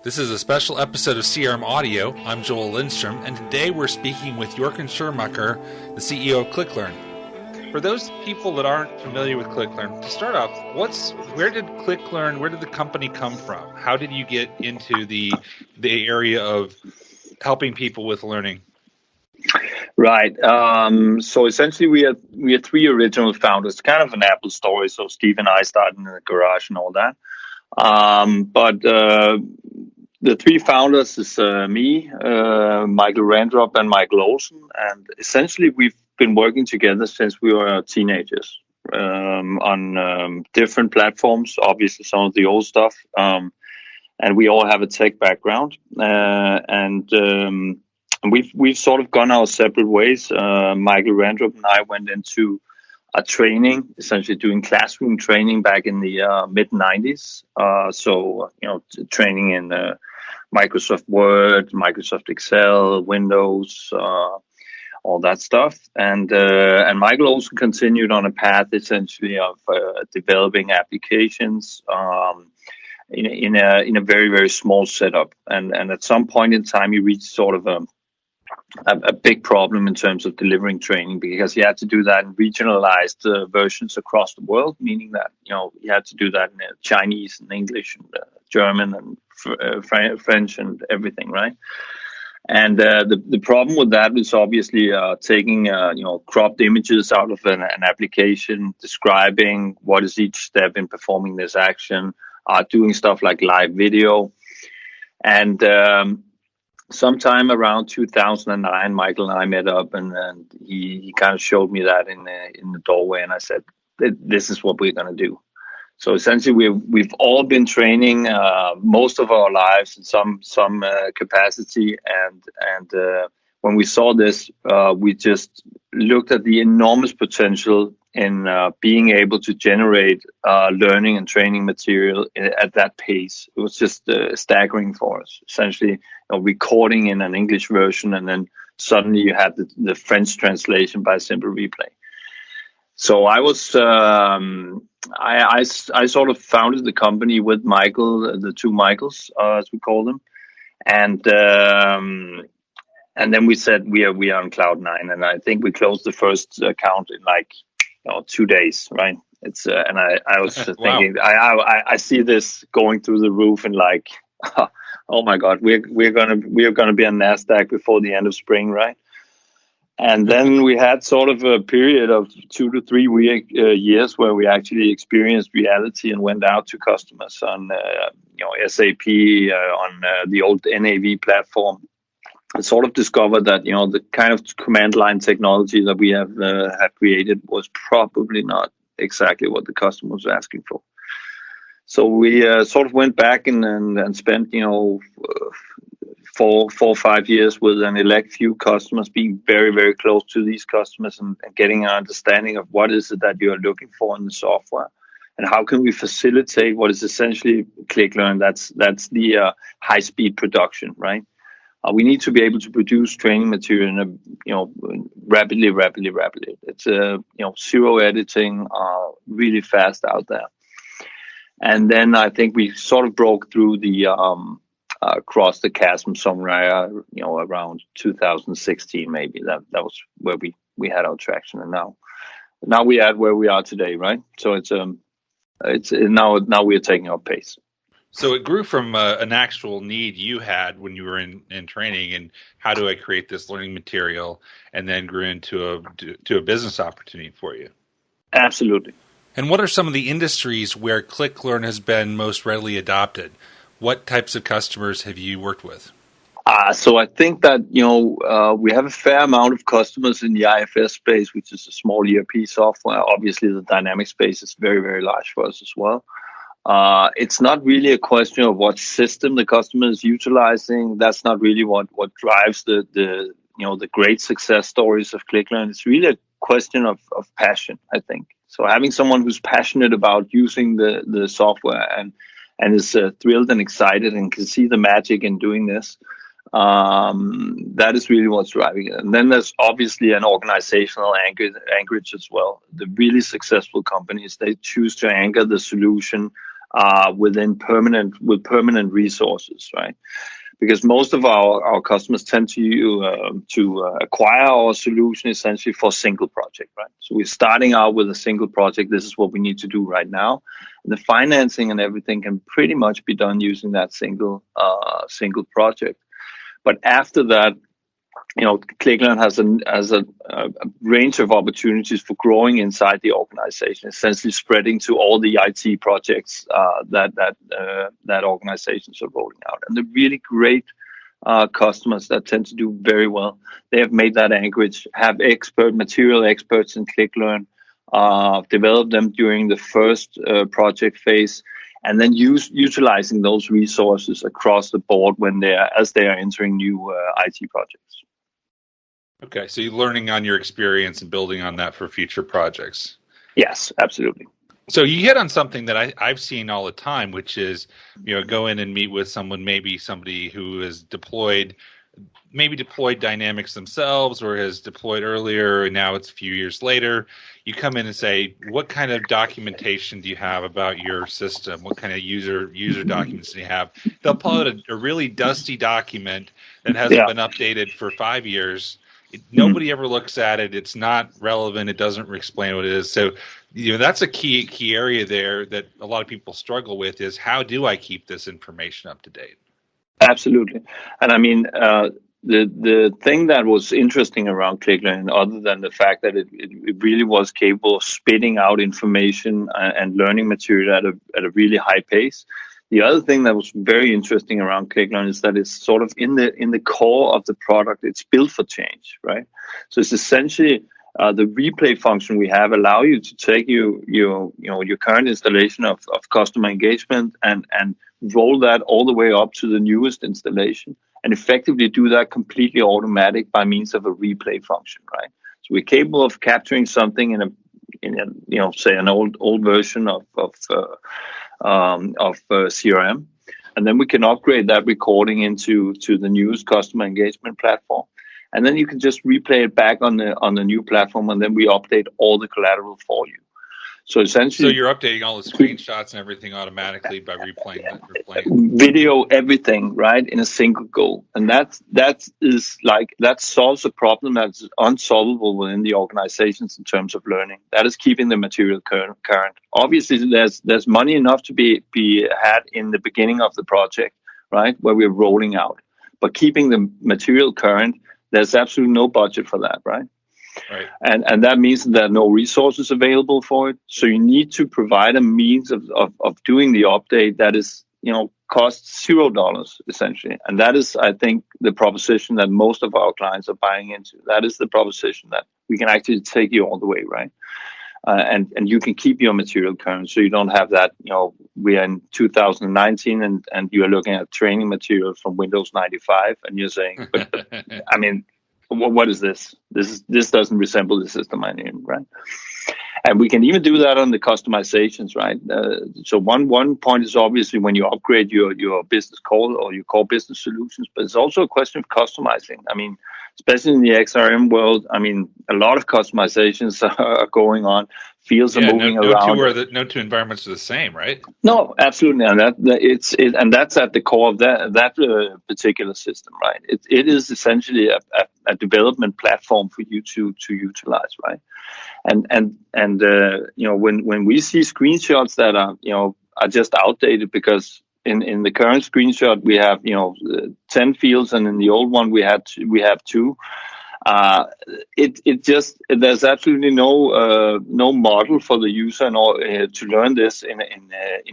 This is a special episode of CRM Audio. I'm Joel Lindstrom, and today we're speaking with Joachim Schiermacher, the CEO of ClickLearn. For those people that aren't familiar with ClickLearn, to start off, where did the company come from? How did you get into the area of helping people with learning? Right. So essentially, we had three original founders. Kind of an Apple story. So Steve and I started in the garage and all that. But the three founders is me, Michael Randrup, and Michael Olsen. And essentially, we've been working together since we were teenagers on different platforms. Obviously, some of the old stuff. And we all have a tech background. And we've sort of gone our separate ways. Michael Randrup and I went into a training, essentially doing classroom training back in the mid 90s. So training in Microsoft Word, Microsoft Excel, Windows, all that stuff. And Michael also continued on a path essentially of developing applications in a very, very small setup. And at some point in time, he reached sort of a big problem in terms of delivering training, because you had to do that in regionalized versions across the world, meaning that you had to do that in Chinese and English and German and French and everything, right? And the problem with that is obviously taking cropped images out of an application, describing what is each step in performing this action, doing stuff like live video, and sometime around 2009, Michael and I met up, and he kind of showed me that in the doorway, and I said, "This is what we're going to do." So essentially, we've all been training most of our lives in some capacity, and when we saw this, we just looked at the enormous potential in being able to generate learning and training material at that pace. It was just staggering for us. Essentially, recording in an English version, and then suddenly you had the French translation by Simple Replay. So I was I sort of founded the company with Michael, the two Michaels, as we call them, and then we said we are on cloud nine, and I think we closed the first account in 2 days, right? It's and I was thinking, wow. I see this going through the roof, and oh my God, we're gonna be on NASDAQ before the end of spring, right? And then we had sort of a period of 2 to 3 years where we actually experienced reality and went out to customers on SAP, on the old NAV platform, and sort of discovered that the kind of command line technology that we have created was probably not exactly what the customer was asking for. So we sort of went back and spent 4 or 5 years with an elect few customers, being very, very close to these customers and getting an understanding of what is it that you are looking for in the software, and how can we facilitate what is essentially ClickLearn. That's the high-speed production, right? We need to be able to produce training material in rapidly. It's zero editing, really fast out there. And then I think we sort of broke through the across the chasm somewhere, around 2016 maybe. That was where we had our traction, and now we are where we are today, right? So it's now we are taking our pace. So it grew from an actual need you had when you were in training, and how do I create this learning material, and then grew into a business opportunity for you. Absolutely. And what are some of the industries where ClickLearn has been most readily adopted? What types of customers have you worked with? So I think that, we have a fair amount of customers in the IFS space, which is a small ERP software. Obviously, the dynamic space is very, very large for us as well. It's not really a question of what system the customer is utilizing. That's not really what drives the great success stories of ClickLearn. It's really a question of passion, I think. So having someone who's passionate about using the software and is thrilled and excited and can see the magic in doing this, that is really what's driving it. And then there's obviously an organizational anchorage as well. The really successful companies, they choose to anchor the solution with permanent resources, right? Because most of our customers tend to acquire our solution essentially for a single project, right? So we're starting out with a single project. This is what we need to do right now. And the financing and everything can pretty much be done using that single project. But after that, ClickLearn has a range of opportunities for growing inside the organization, essentially spreading to all the IT projects that organizations are rolling out. And the really great customers that tend to do very well, they have made that anchorage, have material experts in ClickLearn, develop them during the first project phase, and then utilizing those resources across the board as they are entering new IT projects. Okay, so you're learning on your experience and building on that for future projects. Yes, absolutely. So you hit on something that I've seen all the time, which is, go in and meet with someone, maybe somebody who has deployed Dynamics themselves or has deployed earlier, and now it's a few years later. You come in and say, what kind of documentation do you have about your system? What kind of user documents do you have? They'll pull out a really dusty document that hasn't been updated for 5 years. Nobody ever looks at it. It's not relevant. It doesn't explain what it is. So, that's a key area there that a lot of people struggle with is how do I keep this information up to date? Absolutely. And I mean, the thing that was interesting around ClickLearn, other than the fact that it really was capable of spitting out information and learning material at a really high pace. The other thing that was very interesting around ClickLearn is that it's sort of in the core of the product. It's built for change, right? So it's essentially the replay function we have allow you to take your current installation of customer engagement and roll that all the way up to the newest installation and effectively do that completely automatic by means of a replay function, right? So we're capable of capturing something in a say an old version of CRM, and then we can upgrade that recording into the newest customer engagement platform, and then you can just replay it back on the new platform, and then we update all the collateral for you. So essentially, you're updating all the screenshots and everything automatically by replaying it. Video everything, right, in a single go, and that solves a problem that's unsolvable within the organizations in terms of learning. That is keeping the material current. Obviously, there's money enough to be had in the beginning of the project, right, where we're rolling out, but keeping the material current, there's absolutely no budget for that, right? Right. And that means that there are no resources available for it. So you need to provide a means of doing the update that is, costs $0 essentially. And that is, I think, the proposition that most of our clients are buying into. That is the proposition that we can actually take you all the way, right? And you can keep your material current, so you don't have that. We are in 2019, and you are looking at training material from Windows 95, and you're saying, but I mean, what is this? This doesn't resemble the system I'm in, right? And we can even do that on the customizations, right? So one point is obviously when you upgrade your business core or your core business solutions, but it's also a question of customizing. I mean, especially in the XRM world, I mean, a lot of customizations are going on. Fields are moving around. No two environments are the same, right? No, absolutely, and and that's at the core of that particular system, right? It is essentially a development platform for you to utilize, right? And when we see screenshots that are just outdated because in the current screenshot we have 10 fields, and in the old one we have 2. There's absolutely no model for the user to learn this in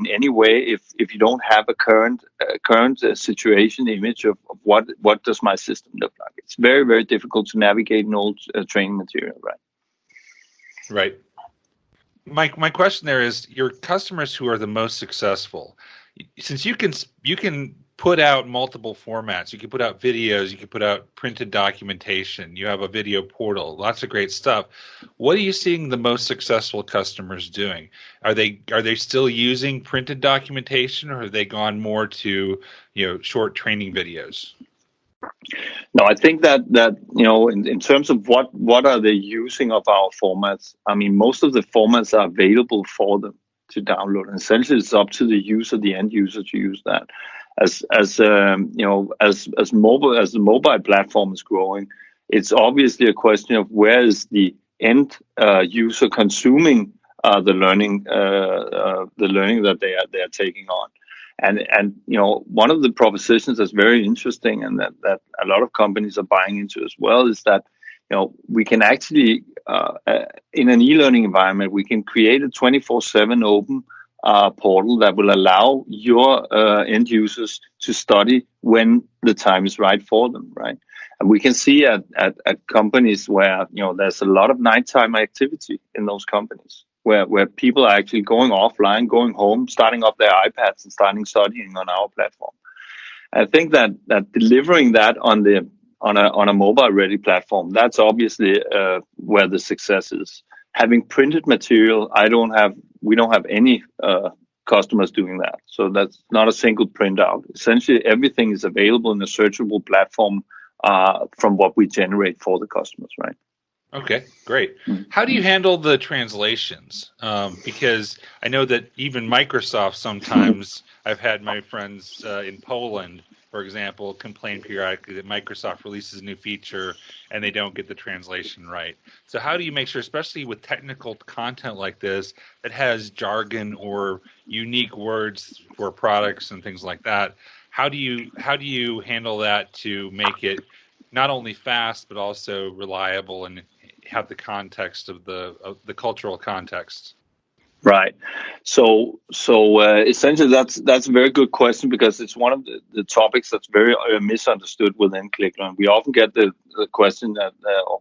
any way if you don't have a current situation image of what does my system look like. It's very, very difficult to navigate an old training material, right? Right. My question there is, your customers who are the most successful, since you can put out multiple formats, you can put out videos, you can put out printed documentation, you have a video portal, lots of great stuff. What are you seeing the most successful customers doing? Are they still using printed documentation, or have they gone more to short training videos? No, I think that in terms of what are they using of our formats, I mean, most of the formats are available for them. to download. And essentially, it's up to the user, the end user, to use that. As the mobile platform is growing, it's obviously a question of where is the end user consuming the learning that they are taking on. And one of the propositions that's very interesting and that a lot of companies are buying into as well is that we can actually in an e-learning environment we can create a 24/7 open portal that will allow your end users to study when the time is right for them, right? And we can see at companies where there's a lot of nighttime activity in those companies where people are actually going offline, going home, starting up their iPads and starting studying on our platform. I think that delivering that on a mobile ready platform, that's obviously where the success is. Having printed material, we don't have any customers doing that. So that's not a single printout. Essentially, everything is available in a searchable platform from what we generate for the customers, right? Okay, great. How do you handle the translations? Because I know that even Microsoft sometimes, I've had my friends in Poland, for example, complain periodically that Microsoft releases a new feature and they don't get the translation right. So how do you make sure, especially with technical content like this that has jargon or unique words for products and things like that, how do you handle that to make it not only fast but also reliable and have the context of the cultural context? Right. So essentially, that's a very good question because it's one of the topics that's very misunderstood within ClickLearn. We often get the question that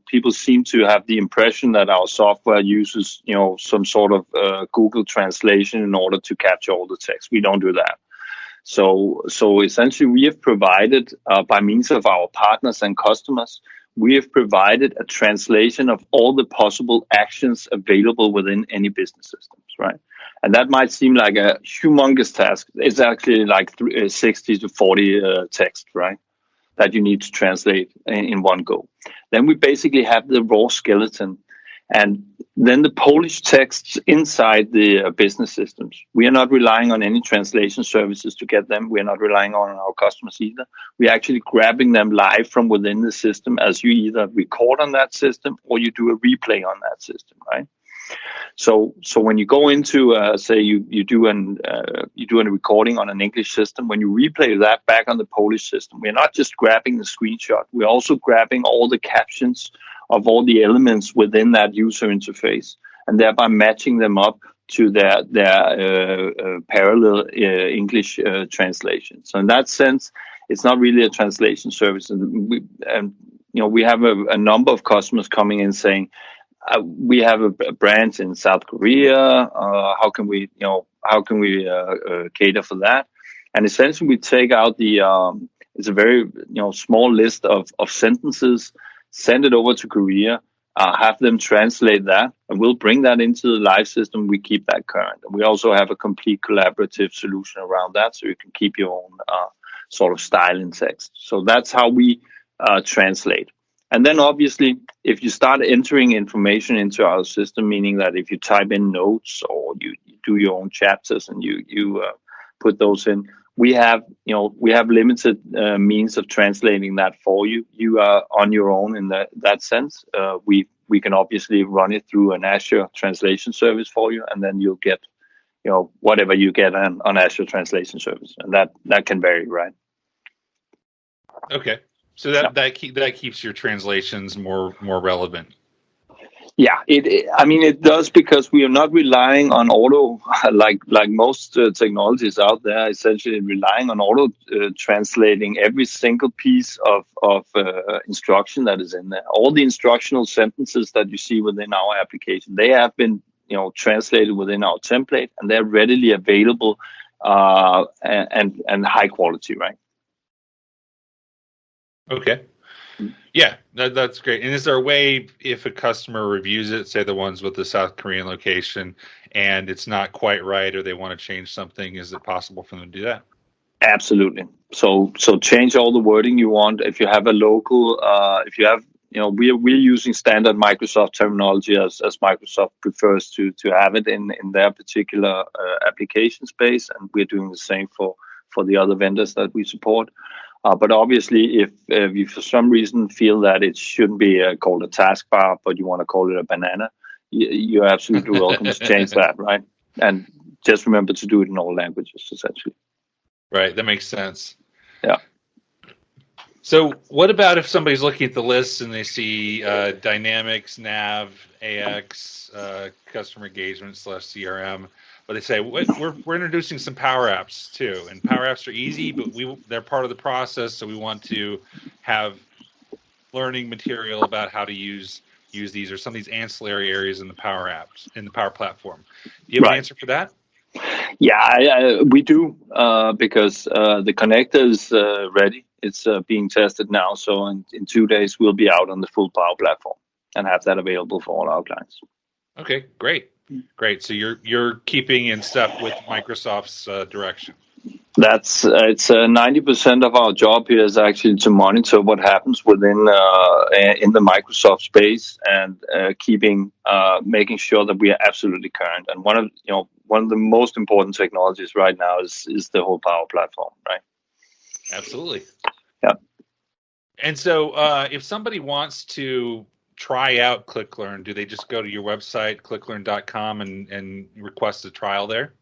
people seem to have the impression that our software uses some sort of Google translation in order to capture all the text. We don't do that. So essentially, we have provided by means of our partners and customers, we have provided a translation of all the possible actions available within any business systems, right? And that might seem like a humongous task. It's actually like 60 to 40 text, right, that you need to translate in one go. Then we basically have the raw skeleton. And then the Polish texts inside the business systems. We are not relying on any translation services to get them. We are not relying on our customers either. We're actually grabbing them live from within the system as you either record on that system or you do a replay on that system, right? So when you go into say you do a recording on an English system, when you replay that back on the Polish system, we're not just grabbing the screenshot. We're also grabbing all the captions of all the elements within that user interface, and thereby matching them up to their parallel English translation. So in that sense, it's not really a translation service, and we have a number of customers coming in saying, we have a branch in South Korea. How can we cater for that? And essentially, we take out it's a very small list of sentences, send it over to Korea, have them translate that, and we'll bring that into the live system. We keep that current. And we also have a complete collaborative solution around that, so you can keep your own sort of style in text. So that's how we translate. And then obviously, if you start entering information into our system, meaning that if you type in notes or you do your own chapters and you put those in, we have limited means of translating that for you. You are on your own in that sense. We can obviously run it through an Azure translation service for you, and then you'll get whatever you get on Azure translation service, and that can vary, right? Okay. So that keeps your translations more relevant. Yeah, it does, because we are not relying on auto like most technologies out there. Essentially, relying on auto translating every single piece of instruction that is in there. All the instructional sentences that you see within our application, they have been translated within our template, and they're readily available and high quality, right? Okay. Yeah, that's great. And is there a way, if a customer reviews it, say the ones with the South Korean location, and it's not quite right or they want to change something, is it possible for them to do that? Absolutely. So change all the wording you want. If you have a local, if you have we're using standard Microsoft terminology as Microsoft prefers to have it in their particular application space, and we're doing the same for the other vendors that we support. But obviously, if you for some reason feel that it shouldn't be called a taskbar, but you want to call it a banana, you're absolutely welcome to change that, right? And just remember to do it in all languages, essentially. Right, that makes sense. Yeah. So what about if somebody's looking at the list and they see Dynamics, Nav, AX, customer engagement / CRM, but they say we're introducing some Power Apps too, and Power Apps are easy, but they're part of the process, so we want to have learning material about how to use these or some of these ancillary areas in the Power Apps in the Power Platform. Do you have an answer for that? Yeah, we do because the connector is ready. It's being tested now, so in 2 days we'll be out on the full Power Platform and have that available for all our clients. Okay, great. So you're keeping in step with Microsoft's direction. It's 90% of our job here is actually to monitor what happens within in the Microsoft space and making sure that we are absolutely current. And one of the most important technologies right now is the whole Power Platform, right? Absolutely. Yeah. And so, if somebody wants to try out ClickLearn, do they just go to your website, clicklearn.com, and request a trial there?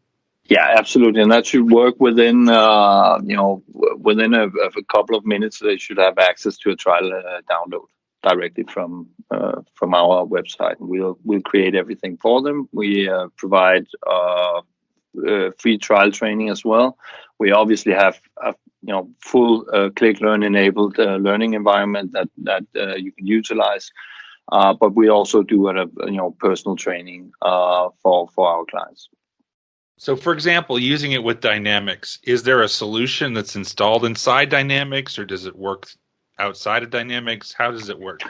Yeah, absolutely, and that should work within within a couple of minutes. They should have access to a trial download directly from our website. We'll create everything for them. We provide free trial training as well. We obviously have a full ClickLearn enabled learning environment that you can utilize. But we also do personal training for our clients. So, for example, using it with Dynamics, is there a solution that's installed inside Dynamics, or does it work outside of Dynamics? How does it work?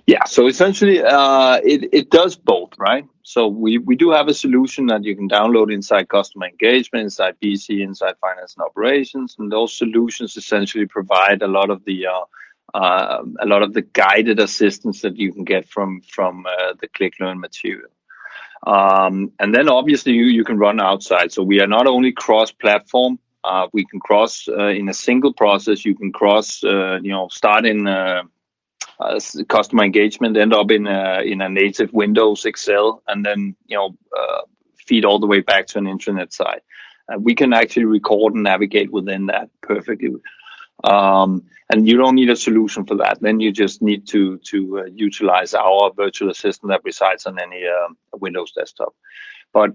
Yeah, so essentially it does both, right? So we do have a solution that you can download inside customer engagement, inside BC, inside finance and operations, and those solutions essentially provide a lot of the guided assistance that you can get from the ClickLearn material. And then obviously you can run outside. So we are not only cross-platform. We can cross in a single process. You can cross, start in customer engagement, end up in a native Windows Excel, and then feed all the way back to an intranet site. We can actually record and navigate within that perfectly. And you don't need a solution for that. Then you just need to utilize our virtual assistant that resides on any Windows desktop. But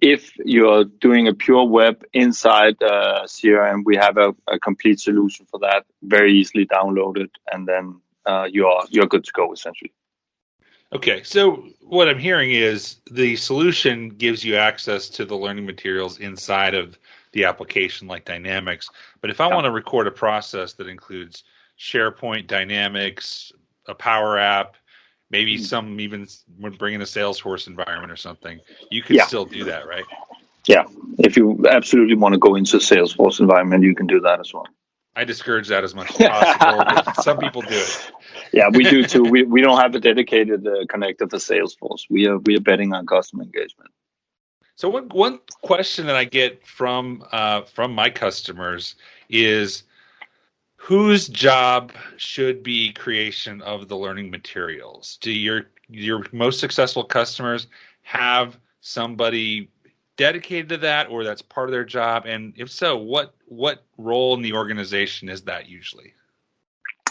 if you're doing a pure web inside CRM, we have a complete solution for that. Very easily downloaded, and then you're good to go essentially. Okay, so what I'm hearing is the solution gives you access to the learning materials inside of the application like Dynamics. But if I want to record a process that includes SharePoint, Dynamics, a Power App, maybe some even would bring in a Salesforce environment or something, you can still do that, right? Yeah, if you absolutely want to go into a Salesforce environment, you can do that as well. I discourage that as much as possible, but some people do it. Yeah, we do too. We don't have a dedicated connector for Salesforce. We are betting on customer engagement. So one question that I get from my customers is, whose job should be creation of the learning materials? Do your most successful customers have somebody dedicated to that, or that's part of their job? And if so, what role in the organization is that usually?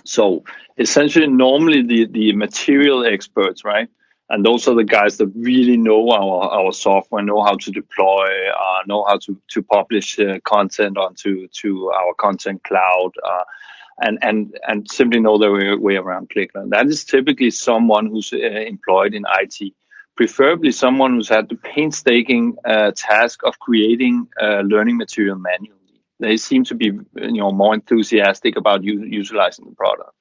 So essentially, normally the material experts, right? And those are the guys that really know our software, know how to deploy, know how to publish content onto our content cloud, and simply know their way around ClickLearn. That is typically someone who's employed in IT, preferably someone who's had the painstaking task of creating learning material manually. They seem to be more enthusiastic about utilizing the product.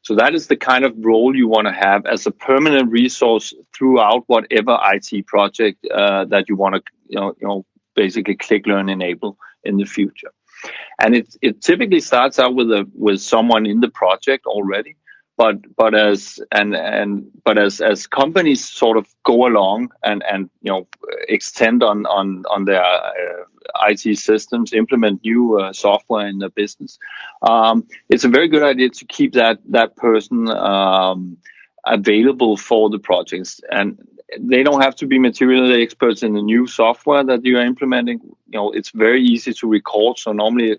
So that is the kind of role you want to have as a permanent resource throughout whatever IT project that you want to basically ClickLearn enable in the future. And it typically starts out with someone in the project already. But as companies sort of go along and extend on their IT systems, implement new software in their business, it's a very good idea to keep that person available for the projects. And they don't have to be materially experts in the new software that you are implementing. It's very easy to record. So normally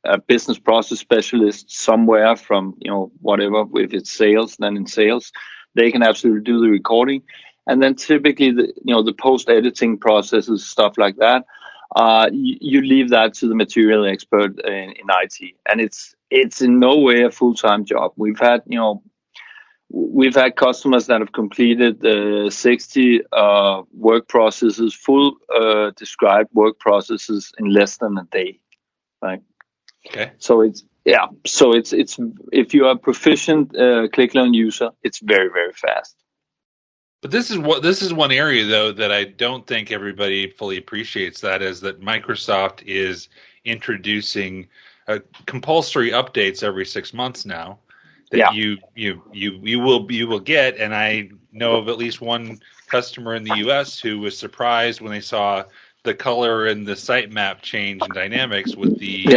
a business process specialist somewhere from, whatever, if it's sales, then in sales, they can absolutely do the recording. And then typically the post-editing processes, stuff like that, you leave that to the material expert in IT. And it's in no way a full-time job. We've had customers that have completed 60 work processes, full described work processes in less than a day, right? Okay. So it's if you are a proficient ClickLearn user, it's very, very fast. But this is one area though that I don't think everybody fully appreciates. That is that Microsoft is introducing compulsory updates every 6 months now. That you will get, and I know of at least one customer in the U.S. who was surprised when they saw the color and the sitemap change in Dynamics with the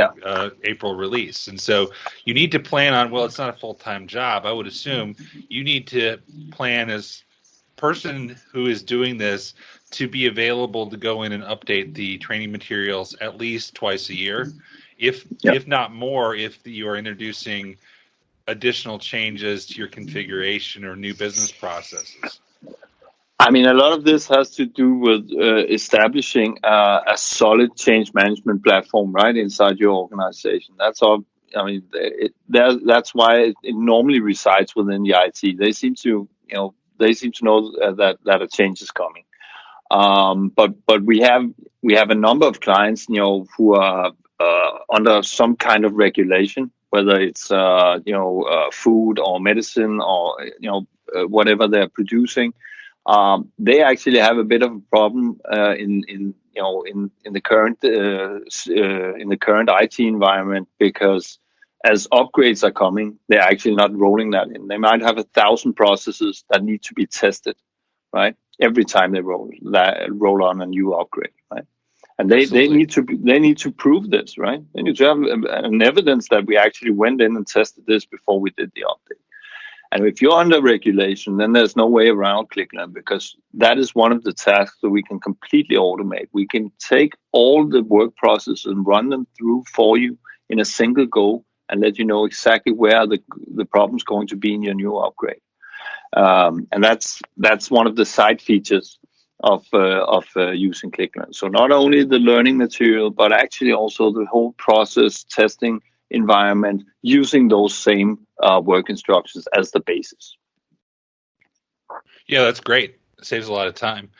April release. And so you need to plan on, well, it's not a full-time job. I would assume you need to plan as person who is doing this to be available to go in and update the training materials at least twice a year, if not more, if you are introducing additional changes to your configuration or new business processes. I mean, a lot of this has to do with establishing a solid change management platform right inside your organization. That's all. I mean, that's why it normally resides within the IT. They seem to know that a change is coming. But we have a number of clients, who are under some kind of regulation, whether it's food or medicine or whatever they're producing. They actually have a bit of a problem in the current IT environment, because as upgrades are coming, they're actually not rolling that in. They might have 1,000 processes that need to be tested, right? Every time they roll on a new upgrade, right? And they need to prove this, right? They need to have an evidence that we actually went in and tested this before we did the update. And if you're under regulation, then there's no way around ClickLearn, because that is one of the tasks that we can completely automate. We can take all the work processes and run them through for you in a single go and let you know exactly where the problem's going to be in your new upgrade. And that's one of the side features of using ClickLearn. So not only the learning material, but actually also the whole process testing environment using those same work instructions as the basis. Yeah, that's great. It saves a lot of time.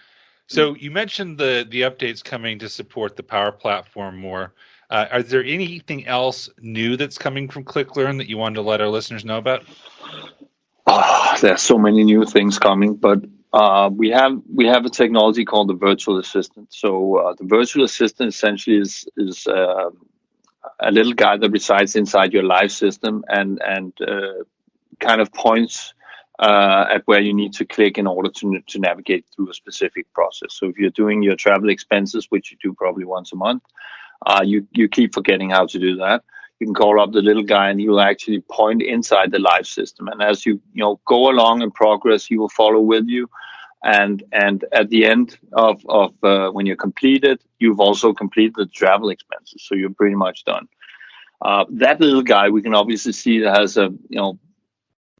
So you mentioned the updates coming to support the Power Platform more. Are there anything else new that's coming from ClickLearn that you wanted to let our listeners know about? There's so many new things coming, but we have a technology called the virtual assistant. So the virtual assistant essentially is a little guy that resides inside your live system and kind of points at where you need to click in order to navigate through a specific process. So if you're doing your travel expenses, which you do probably once a month, you keep forgetting how to do that. You can call up the little guy and he will actually point inside the live system. And as you go along in progress, he will follow with you. And at the end of when you're completed, you've also completed the travel expenses. So you're pretty much done. That little guy, we can obviously see that has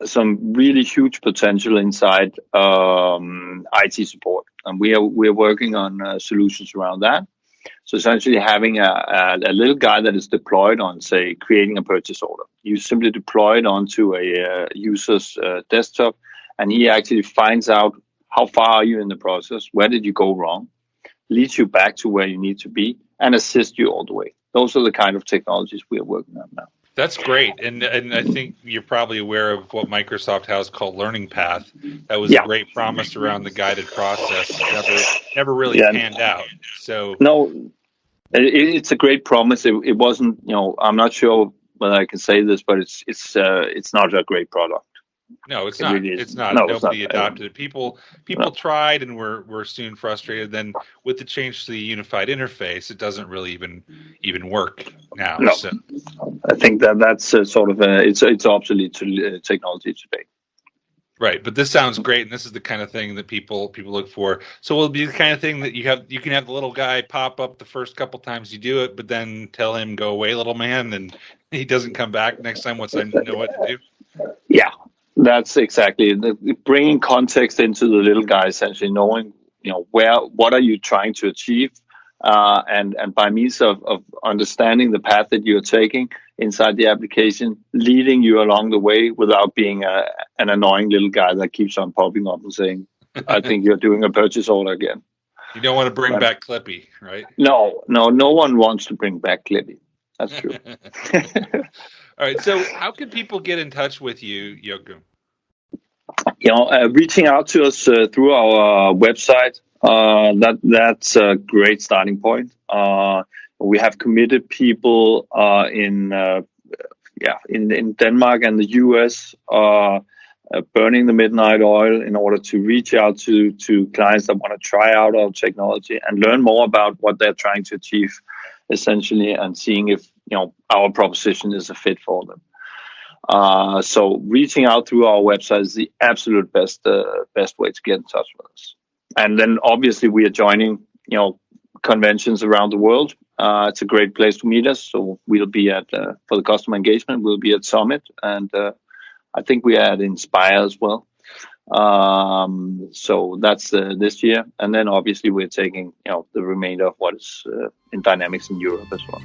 some really huge potential inside IT support. And we're working on solutions around that. So essentially having a little guy that is deployed on, say, creating a purchase order. You simply deploy it onto a user's desktop, and he actually finds out how far are you in the process, where did you go wrong, leads you back to where you need to be, and assists you all the way. Those are the kind of technologies we are working on now. That's great. And I think you're probably aware of what Microsoft has called Learning Path. That was a great promise around the guided process. Never really panned out. So no, It's a great promise. It wasn't, I'm not sure whether I can say this, but it's not a great product. No, it's It not. really It's isn't. not. No, it's not. Nobody adopted it. People No. tried and were soon frustrated. Then with the change to the unified interface, it doesn't really even work now. No. So I think that's sort of it's obsolete technology today. right, but this sounds great, and this is the kind of thing that people look for. So it'll be the kind of thing that you can have the little guy pop up the first couple times you do it, but then tell him go away, little man, and he doesn't come back next time once I know what to do. Yeah, that's exactly bringing context into the little guy, essentially knowing what are you trying to achieve, and by means of understanding the path that you're taking inside the application, leading you along the way without being an annoying little guy that keeps on popping up and saying, "I think you're doing a purchase order again." You don't want to bring back Clippy, right? No one wants to bring back Clippy. That's true. All right. So, how can people get in touch with you, Joachim? Reaching out to us through our website. That's a great starting point. We have committed people in Denmark and the US, burning the midnight oil in order to reach out to clients that want to try out our technology and learn more about what they're trying to achieve, essentially, and seeing if our proposition is a fit for them. So reaching out through our website is the absolute best way to get in touch with us. And then obviously we are joining, conventions around the world. It's a great place to meet us. So we'll be at, for the customer engagement, we'll be at Summit, and I think we are at Inspire as well. So that's this year. And then obviously we're taking, the remainder of what is in Dynamics in Europe as well.